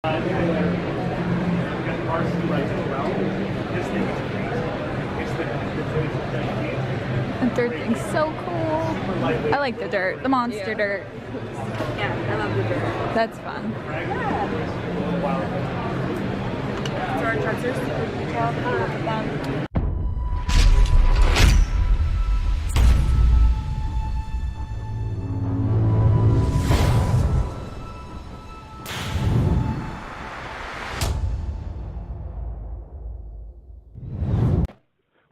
The dirt thing's so cool. I like the dirt, the monster dirt. Yeah, I love the dirt. That's fun. So our truckers.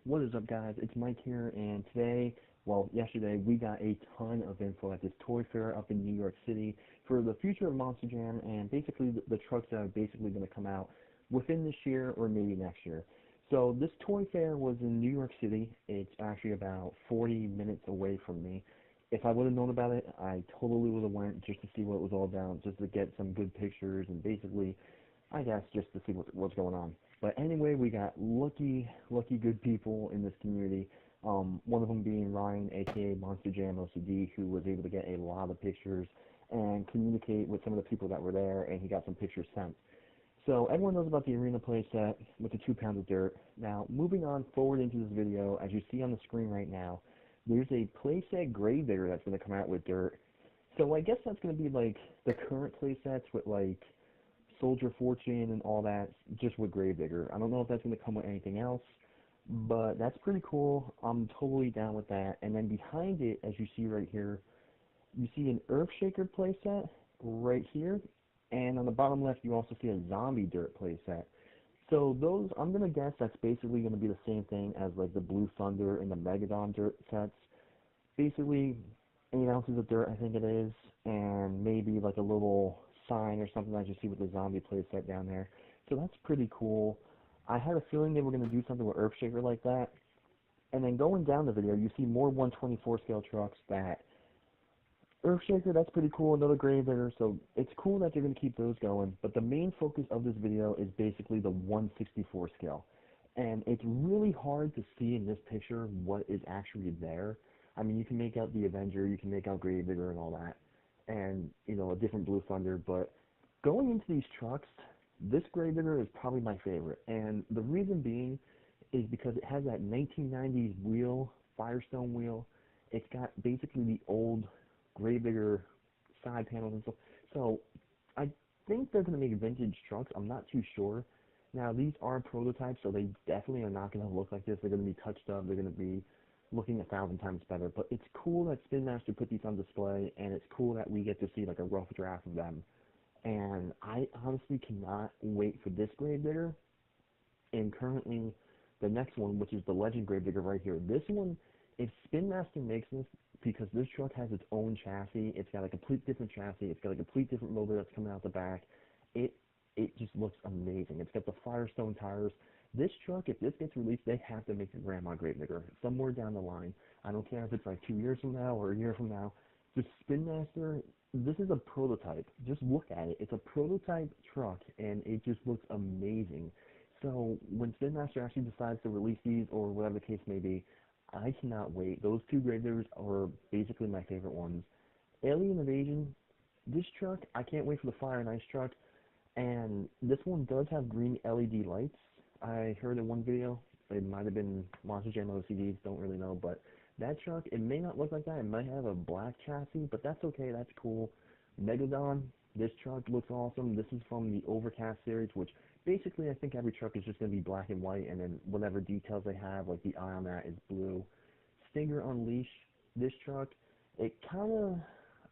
What is up, guys? It's Mike here, and today, well, yesterday, we got a ton of info at this toy fair up in New York City for the future of Monster Jam, and basically the trucks that are basically going to come out within this year or maybe next year. So this toy fair was in New York City. It's actually about 40 minutes away from me. If I would have known about it, I totally would have went just to see what it was all about, just to get some good pictures, and basically, I guess, just to see what's going on. But anyway, we got lucky good people in this community. One of them being Ryan, aka MonsterJamOCD, who was able to get a lot of pictures and communicate with some of the people that were there, and he got some pictures sent. So everyone knows about the arena playset with the 2 pounds of dirt. Now, moving on forward into this video, as you see on the screen right now, there's a playset Gravedigger that's going to come out with dirt. So I guess that's going to be like the current playsets with like Soldier Fortune and all that, just with Gravedigger. I don't know if that's going to come with anything else, but that's pretty cool. I'm totally down with that. And then behind it, as you see right here, you see an Earthshaker playset right here, and on the bottom left you also see a Zombie Dirt playset. So those, I'm going to guess that's basically going to be the same thing as like the Blue Thunder and the Megadon Dirt sets. Basically 8 ounces of dirt, I think it is, and maybe like a little sign or something that you see with the zombie playset down there. So that's pretty cool. I had a feeling they were going to do something with Earthshaker like that. And then going down the video, you see more 124 scale trucks that Earthshaker, that's pretty cool, another Gravedigger, so it's cool that they're going to keep those going. But the main focus of this video is basically the 164 scale. And it's really hard to see in this picture what is actually there. I mean, you can make out the Avenger, you can make out Gravedigger and all that, and, you know, a different Blue Thunder, but going into these trucks, this Gravedigger is probably my favorite, and the reason being is because it has that 1990s wheel, Firestone wheel. It's got basically the old Gravedigger side panels and stuff, so I think they're going to make vintage trucks. I'm not too sure. Now, these are prototypes, so they definitely are not going to look like this. They're going to be touched up, they're going to be looking 1,000 times better, but it's cool that Spin Master put these on display, and it's cool that we get to see like a rough draft of them. And I honestly cannot wait for this Gravedigger. And currently, the next one, which is the Legend Gravedigger right here, this one, if Spin Master makes this, because this truck has its own chassis, it's got a complete different chassis, it's got a complete different motor that's coming out the back, it just looks amazing. It's got the Firestone tires. This truck, if this gets released, they have to make the Grandma Gravedigger somewhere down the line. I don't care if it's like 2 years from now or a year from now. Just Spin Master, this is a prototype. Just look at it. It's a prototype truck, and it just looks amazing. So when Spin Master actually decides to release these, or whatever the case may be, I cannot wait. Those 2 Gravediggers are basically my favorite ones. Alien Invasion, this truck, I can't wait for the Fire and Ice truck. And this one does have green LED lights. I heard in one video, it might have been MonsterJamOCD, don't really know, but that truck, it may not look like that, it might have a black chassis, but that's okay, that's cool. Megalodon, this truck looks awesome. This is from the Overcast series, which basically I think every truck is just going to be black and white, and then whatever details they have, like the eye on that is blue. Stinger Unleashed, this truck, it kind of,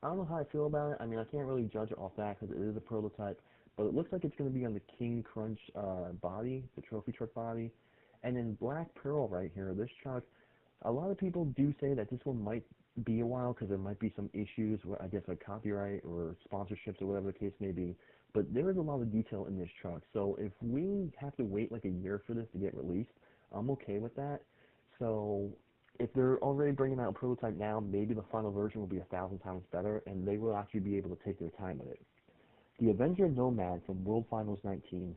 I don't know how I feel about it. I mean, I can't really judge it off that because it is a prototype. But it looks like it's going to be on the King Crunch body, the trophy truck body. And then Black Pearl right here, this truck, a lot of people do say that this one might be a while because there might be some issues with, I guess, like copyright or sponsorships or whatever the case may be. But there is a lot of detail in this truck. So if we have to wait like a year for this to get released, I'm okay with that. So if they're already bringing out a prototype now, maybe the final version will be 1,000 times better, and they will actually be able to take their time with it. The Avenger Nomad from World Finals 19.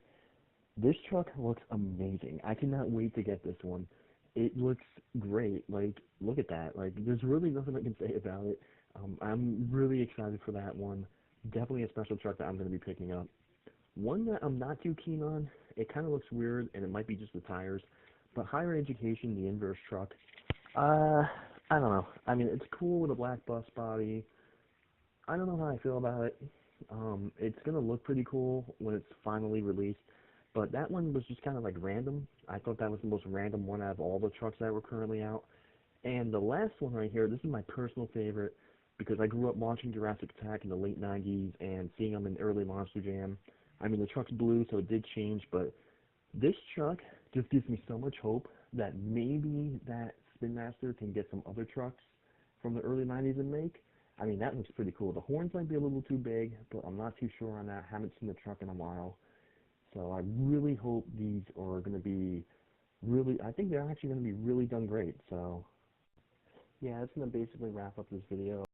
This truck looks amazing. I cannot wait to get this one. It looks great. Like, look at that. Like, there's really nothing I can say about it. I'm really excited for that one. Definitely a special truck that I'm going to be picking up. One that I'm not too keen on, it kind of looks weird, and it might be just the tires, but higher education, the inverse truck. I don't know. I mean, it's cool with a black bus body. I don't know how I feel about it. It's gonna look pretty cool when it's finally released, but that one was just kind of like random. I thought that was the most random one out of all the trucks that were currently out. And the last one right here, this is my personal favorite because I grew up watching Jurassic Attack in the late 90s and seeing them in early Monster Jam. I mean, the truck's blue, so it did change, but this truck just gives me so much hope that maybe that Spin Master can get some other trucks from the early 90s and make. I mean, that looks pretty cool. The horns might be a little too big, but I'm not too sure on that. Haven't seen the truck in a while. So I really hope these are going to be really, I think they're actually going to be really done great. So yeah, that's going to basically wrap up this video.